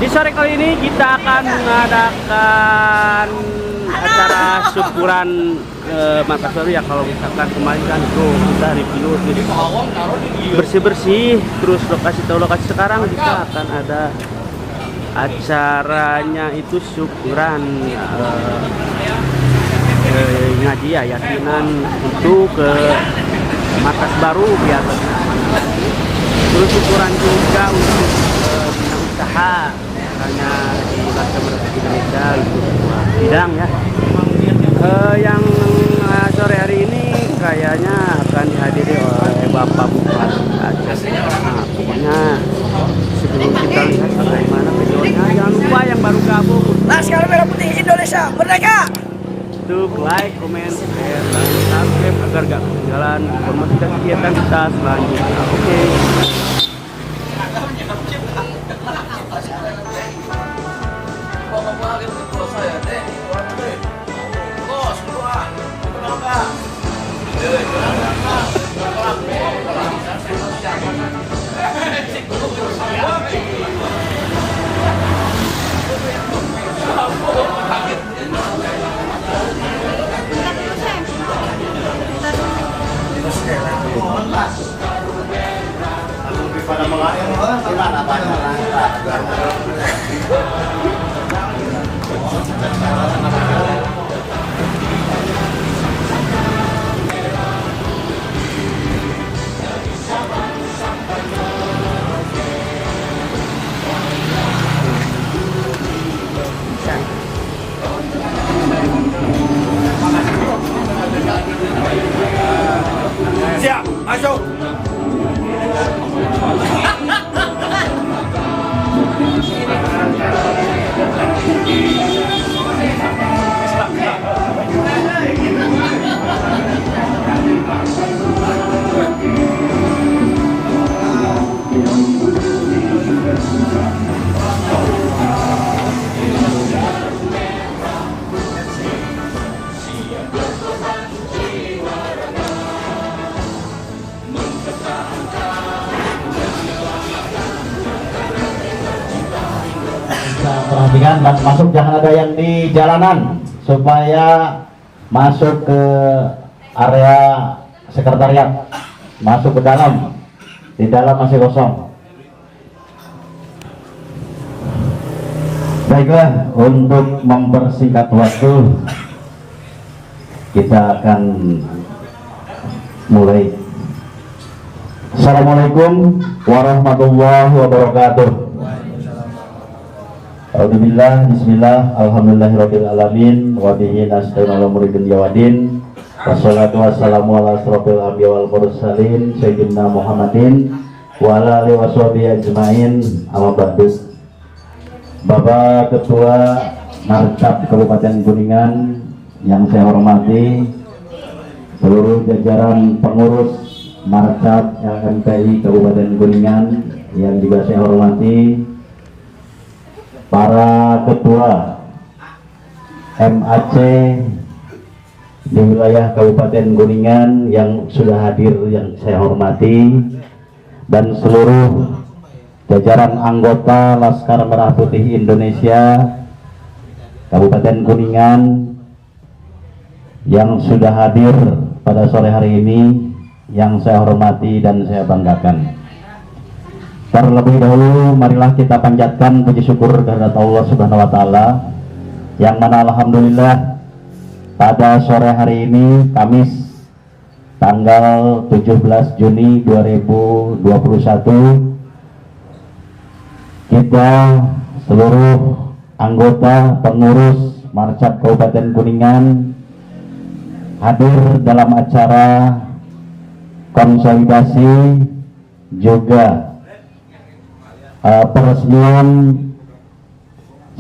Di sore kali ini kita akan mengadakan acara syukuran Makassar ya. Kalau misalkan kemarin kan itu kita review jadi bersih-bersih, terus lokasi sekarang kita akan ada acaranya itu syukuran ngaji ya, yakinan untuk ke Markas Baru biasanya. Terus syukuran juga untuk bina usaha hanya di Laksamana Indonesia untuk bidang ya. Yang sore hari ini kayaknya akan dihadiri oleh Bapak Bupati Aceh. Nah, pokoknya sebelum kita lihat bagaimana videonya, jangan lupa yang baru gabung Laskar Merah Putih Indonesia Merdeka! untuk like, comment, share, dan subscribe agar gak ketinggalan informasi dan kegiatan kita selanjutnya. Oke. Pada mengalir gimana banyak siap masuk. Perhatikan dan masuk, jangan ada yang di jalanan supaya masuk ke area sekretariat, masuk ke dalam, di dalam masih kosong. Baiklah, untuk mempersingkat waktu kita akan mulai. Assalamualaikum warahmatullahi wabarakatuh. Alhamdulillah, bismillah, alhamdulillahirabbil alamin, wa bihi nasta'inu ala umuri dunya waddin. Wassalatu wassalamu ala asrofil anbiya wal mursalin sayyidina Muhammadin wa ala alihi washabihi ajmain. Amma ba'du. Bapak Ketua Marcap Kabupaten Kuningan yang saya hormati, seluruh jajaran pengurus Marcap LMPI Kabupaten Kuningan yang juga saya hormati, para ketua MAC di wilayah Kabupaten Kuningan yang sudah hadir yang saya hormati, dan seluruh jajaran anggota Laskar Merah Putih Indonesia Kabupaten Kuningan yang sudah hadir pada sore hari ini, yang saya hormati dan saya banggakan. Terlebih dahulu marilah kita panjatkan puji syukur kehadirat Allah Subhanahu wa taala, yang mana alhamdulillah pada sore hari ini Kamis tanggal 17 Juni 2021 kita seluruh anggota pengurus Marcap Kabupaten Kuningan hadir dalam acara konsolidasi juga peresmian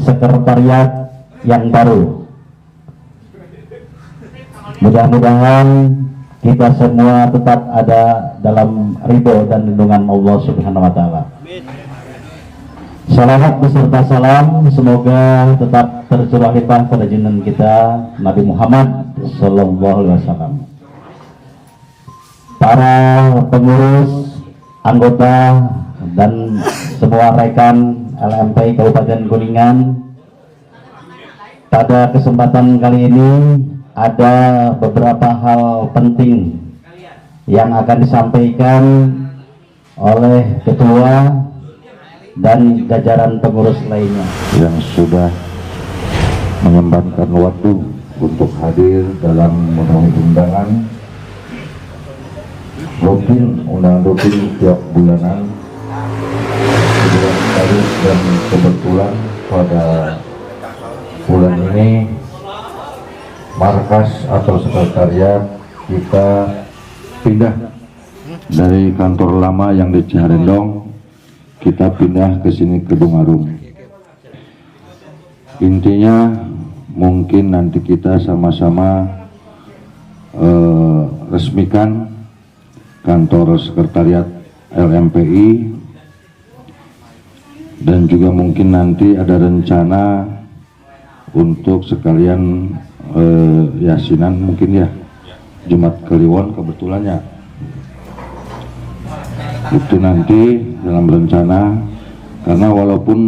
sekretariat yang baru. Mudah-mudahan kita semua tetap ada dalam ridho dan lindungan Allah Subhanahu wa taala. Salawat beserta salam semoga tetap tercurah limpah pada junjungan kita Nabi Muhammad sallallahu alaihi wasallam. Para pengurus, anggota dan semua rekan LMPI Kabupaten Kuningan. Pada kesempatan kali ini ada beberapa hal penting yang akan disampaikan oleh ketua dan jajaran pengurus lainnya yang sudah menyempatkan waktu untuk hadir dalam undangan rutin tiap bulanan bulan sekali, dan kebetulan pada bulan ini markas atau sekretariat kita pindah dari kantor lama yang di Ciharendong, kita pindah ke sini ke Bungarum. Intinya mungkin nanti kita sama-sama resmikan kantor sekretariat LMPI, dan juga mungkin nanti ada rencana untuk sekalian yasinan mungkin ya, Jumat Kliwon kebetulannya itu nanti dalam rencana, karena walaupun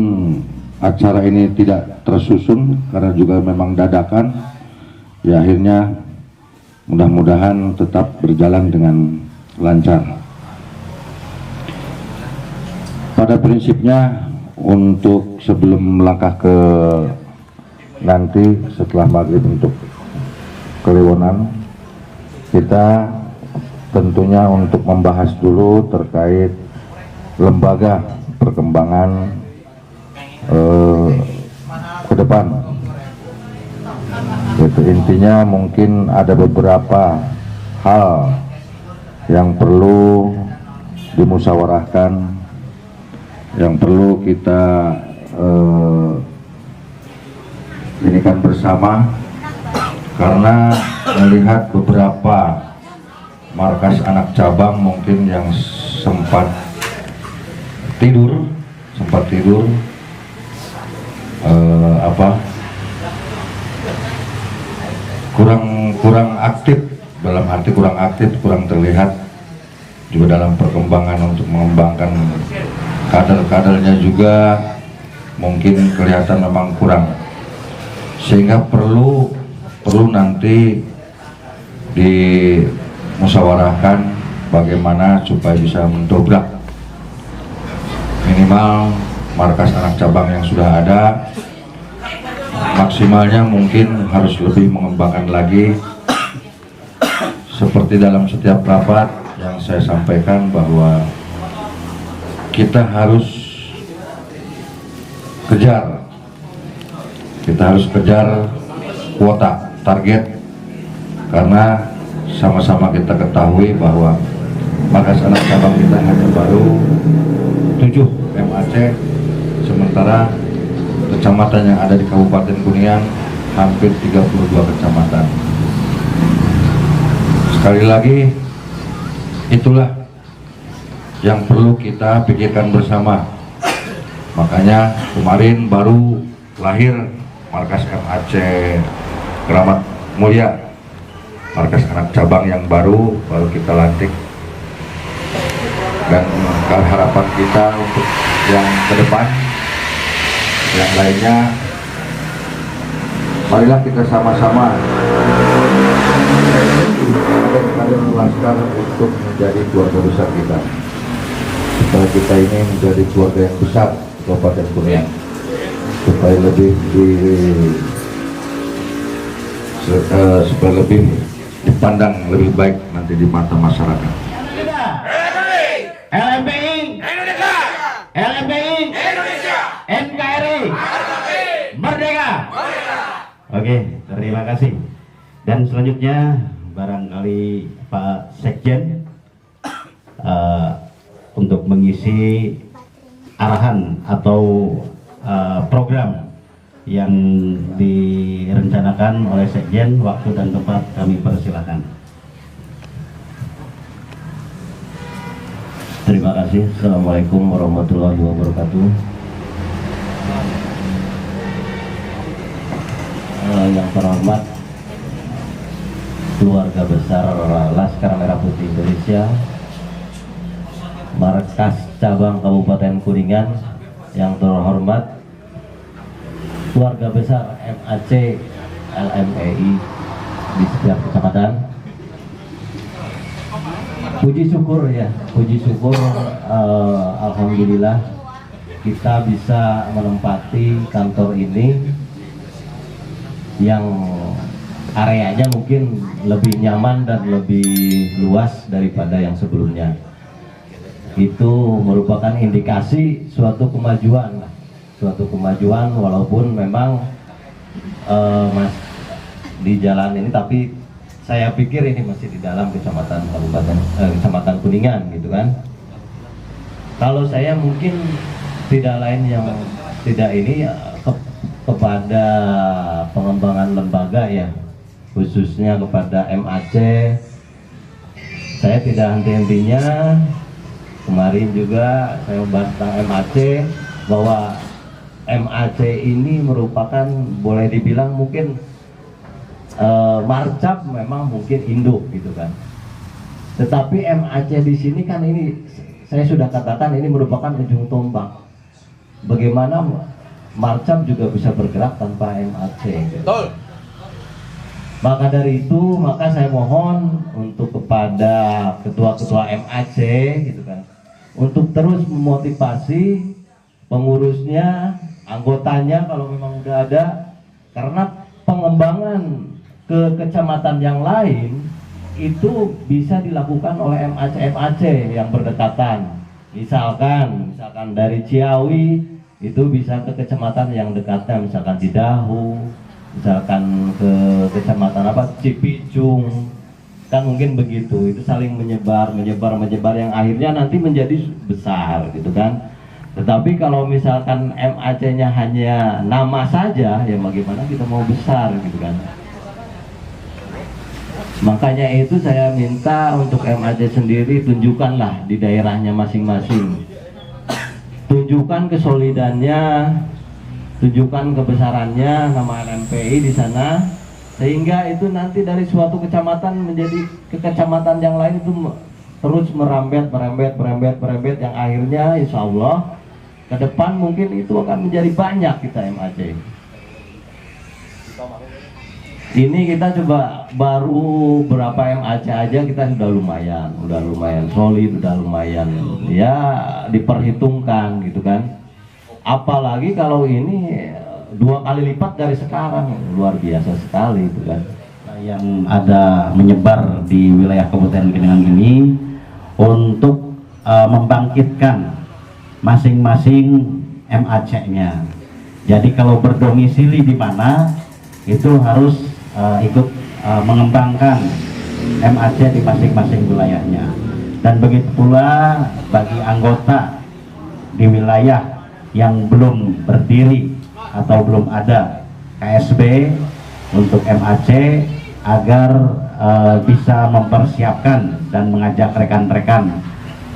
acara ini tidak tersusun karena juga memang dadakan, ya akhirnya mudah-mudahan tetap berjalan dengan lancar. Pada prinsipnya untuk sebelum melangkah ke nanti setelah maghrib untuk Kliwonan, kita tentunya untuk membahas dulu terkait lembaga perkembangan ke depan. Itu intinya mungkin ada beberapa hal yang perlu dimusyawarahkan, yang perlu kita inikan bersama, karena melihat beberapa markas anak cabang mungkin yang sempat tidur kurang aktif, dalam arti kurang aktif, kurang terlihat juga dalam perkembangan untuk mengembangkan kader-kadernya juga mungkin kelihatan memang kurang, sehingga perlu nanti dimusyawarahkan bagaimana supaya bisa mendobrak minimal markas anak cabang yang sudah ada, maksimalnya mungkin harus lebih mengembangkan lagi. Seperti dalam setiap rapat yang saya sampaikan bahwa kita harus kejar kuota target, karena sama-sama kita ketahui bahwa markas anak cabang kita hanya baru 7 MAC, sementara kecamatan yang ada di Kabupaten Kuningan hampir 32 kecamatan. Sekali lagi, itulah yang perlu kita pikirkan bersama. Makanya kemarin baru lahir markas MAC Keramat Mulia, markas anak cabang yang baru kita lantik, dan harapan kita untuk yang ke depan yang lainnya, marilah kita sama-sama kader Laskar untuk menjadi keluarga besar kita, supaya kita ini menjadi keluarga yang besar di Kabupaten Kuningan, supaya lebih dipandang lebih baik nanti di mata masyarakat. LMPI Indonesia, LMPI Indonesia, NKRI Merdeka. Oke, terima kasih. Dan selanjutnya barangkali Pak Sekjen untuk mengisi arahan atau program yang direncanakan oleh Sekjen. Waktu dan tempat kami persilahkan. Terima kasih. Assalamualaikum warahmatullahi wabarakatuh. Yang terhormat keluarga besar Laskar Merah Putih Indonesia, markas cabang Kabupaten Kuningan, yang terhormat keluarga besar MAC LMPI di setiap kecamatan. Puji syukur alhamdulillah kita bisa menempati kantor ini yang areanya mungkin lebih nyaman dan lebih luas daripada yang sebelumnya. Itu merupakan indikasi suatu kemajuan walaupun memang Mas di jalan ini, tapi saya pikir ini masih di dalam kecamatan Kuningan gitu kan. Kalau saya mungkin tidak lain yang tidak ini kepada pengembangan lembaga ya, khususnya kepada MAC, saya tidak henti-hentinya. Kemarin juga saya membahas tentang MAC, bahwa MAC ini merupakan, boleh dibilang mungkin marcap memang mungkin induk gitu kan. Tetapi MAC di sini kan ini saya sudah katakan ini merupakan ujung tombak. Bagaimana marcap juga bisa bergerak tanpa MAC. Betul. Maka dari itu, maka saya mohon untuk kepada ketua-ketua MAC gitu kan, untuk terus memotivasi pengurusnya, anggotanya kalau memang udah ada, karena pengembangan ke kecamatan yang lain itu bisa dilakukan oleh MAC yang berdekatan. Misalkan dari Ciawi itu bisa ke kecamatan yang dekatnya, misalkan Cidahu, misalkan ke kecamatan Cipicung, kan mungkin begitu. Itu saling menyebar yang akhirnya nanti menjadi besar gitu kan. Tetapi kalau misalkan MAC-nya hanya nama saja, ya bagaimana kita mau besar gitu kan. Makanya itu saya minta untuk MAC sendiri, tunjukkanlah di daerahnya masing-masing, tunjukkan kesolidannya, tunjukkan kebesarannya nama LMPI di sana, sehingga itu nanti dari suatu kecamatan menjadi ke kecamatan yang lain itu terus merembet yang akhirnya insya Allah ke depan mungkin itu akan menjadi banyak kita MAC. Ini kita coba baru berapa MAC aja kita sudah lumayan solid, udah lumayan ya diperhitungkan gitu kan. Apalagi kalau ini 2 kali lipat dari sekarang, luar biasa sekali itu kan. Yang ada menyebar di wilayah Kabupaten Kuningan ini untuk membangkitkan masing-masing MAC-nya. Jadi kalau berdomisili di mana itu harus ikut mengembangkan MAC di masing-masing wilayahnya. Dan begitu pula bagi anggota di wilayah yang belum berdiri atau belum ada KSB untuk MAC, agar bisa mempersiapkan dan mengajak rekan-rekan.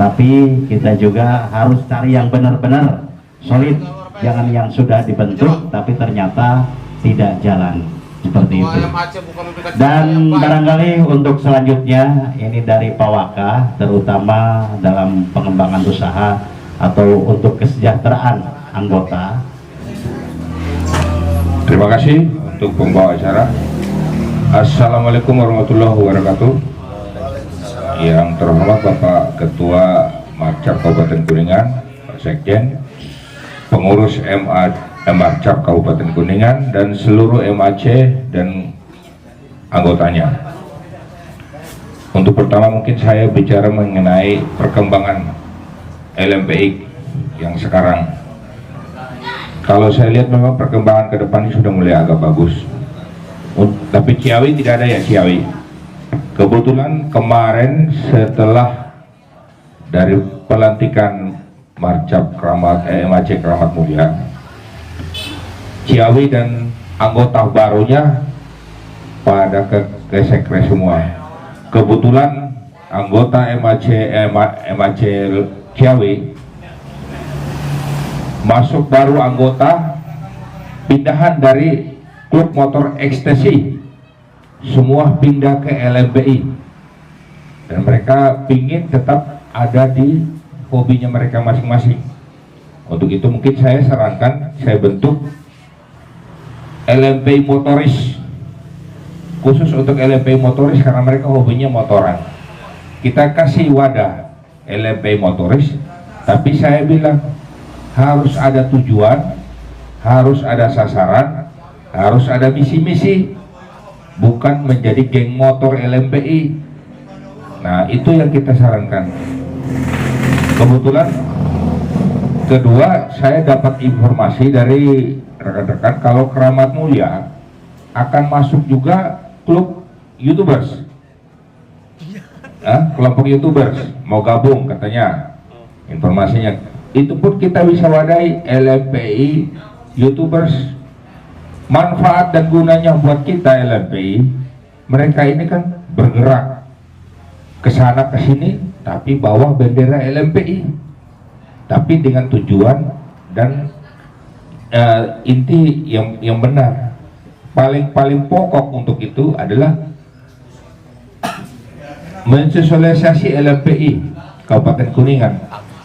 Tapi kita juga harus cari yang benar-benar solid, jangan yang sudah dibentuk tapi ternyata tidak jalan seperti itu. Dan barangkali untuk selanjutnya ini dari Pak Waka, terutama dalam pengembangan usaha atau untuk kesejahteraan anggota. Terima kasih untuk pembawa acara. Assalamualaikum warahmatullahi wabarakatuh. Yang terhormat Bapak Ketua Marcap Kabupaten Kuningan, Pak Sekjen, pengurus Marcap Kabupaten Kuningan, dan seluruh MAC dan anggotanya. Untuk pertama mungkin saya bicara mengenai perkembangan LMPI yang sekarang. Kalau saya lihat memang perkembangan ke depan ini sudah mulai agak bagus. Tapi Ciawi tidak ada ya, Ciawi. Kebetulan kemarin setelah dari pelantikan Marcap MAC Keramat Mulia, Ciawi dan anggota barunya pada ke sekre semua. Kebetulan anggota MAC Ciawi masuk baru anggota pindahan dari klub motor ekstasi, semua pindah ke LMPI, dan mereka pingin tetap ada di hobinya mereka masing-masing. Untuk itu mungkin saya sarankan, saya bentuk LMPI motoris, khusus untuk LMPI motoris karena mereka hobinya motoran. Kita kasih wadah LMPI motoris, tapi saya bilang harus ada tujuan, harus ada sasaran, harus ada misi-misi, bukan menjadi geng motor LMPI. Nah, itu yang kita sarankan. Kebetulan kedua, saya dapat informasi dari rekan-rekan kalau Keramat Mulia akan masuk juga klub YouTubers. Kelompok YouTubers mau gabung katanya informasinya. Itu pun kita bisa wadahi LMPI YouTubers. Manfaat dan gunanya buat kita LMPI, mereka ini kan bergerak ke sana ke sini tapi bawa bendera LMPI, tapi dengan tujuan dan inti yang benar. Paling pokok untuk itu adalah mensosialisasi LMPI Kabupaten Kuningan,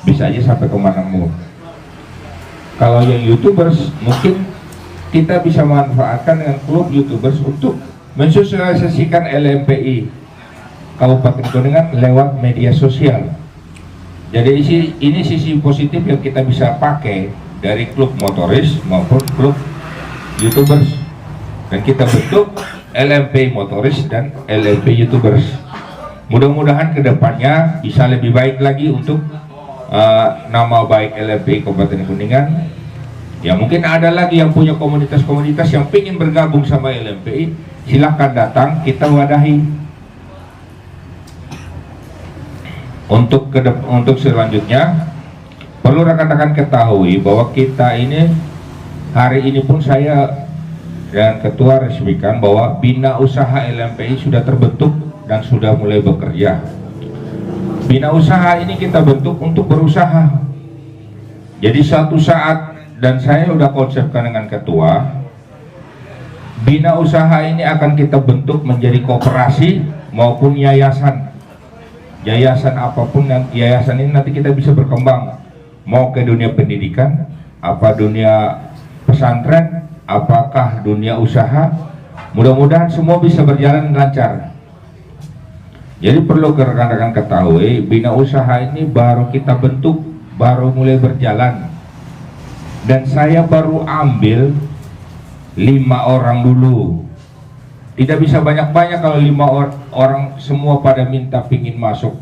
bisa aja sampai ke Manamur. Kalau yang YouTubers mungkin kita bisa manfaatkan dengan klub YouTubers untuk mensosialisasikan LMPI Kabupaten Kuningan lewat media sosial. Jadi ini sisi positif yang kita bisa pakai dari klub motoris maupun klub YouTubers, dan kita bentuk LMPI motoris dan LMPI YouTubers. Mudah-mudahan kedepannya bisa lebih baik lagi untuk nama baik LMPI Kabupaten Kuningan. Ya mungkin ada lagi yang punya komunitas-komunitas yang ingin bergabung sama LMPI, silakan datang, kita wadahi. Untuk selanjutnya perlu rekan-rekan ketahui bahwa kita ini hari ini pun saya dan ketua resmikan bahwa bina usaha LMPI sudah terbentuk dan sudah mulai bekerja. Bina usaha ini kita bentuk untuk berusaha. Jadi suatu saat, dan saya sudah konsepkan dengan ketua, bina usaha ini akan kita bentuk menjadi koperasi maupun yayasan. Yayasan apapun, yayasan ini nanti kita bisa berkembang, mau ke dunia pendidikan, apa dunia pesantren, apakah dunia usaha. Mudah-mudahan semua bisa berjalan lancar. Jadi perlu rekan-rekan ketahui, bina usaha ini baru kita bentuk, baru mulai berjalan, dan saya baru ambil 5 orang dulu. Tidak bisa banyak-banyak kalau 5 orang semua pada minta pingin masuk.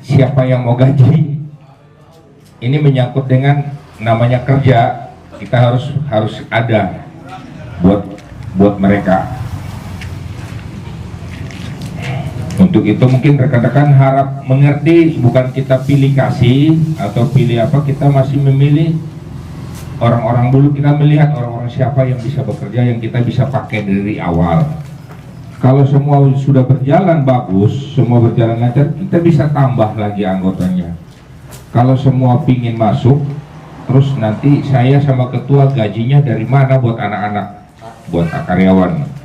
Siapa yang mau gaji? Ini menyangkut dengan namanya kerja, kita harus ada buat mereka. Untuk itu mungkin rekan-rekan harap mengerti, bukan kita pilih kasih atau pilih apa, kita masih memilih orang-orang dulu. Kita melihat orang-orang siapa yang bisa bekerja, yang kita bisa pakai dari awal. Kalau semua sudah berjalan bagus, semua berjalan lancar, kita bisa tambah lagi anggotanya. Kalau semua pingin masuk, terus nanti saya sama ketua gajinya dari mana buat anak-anak, buat karyawan.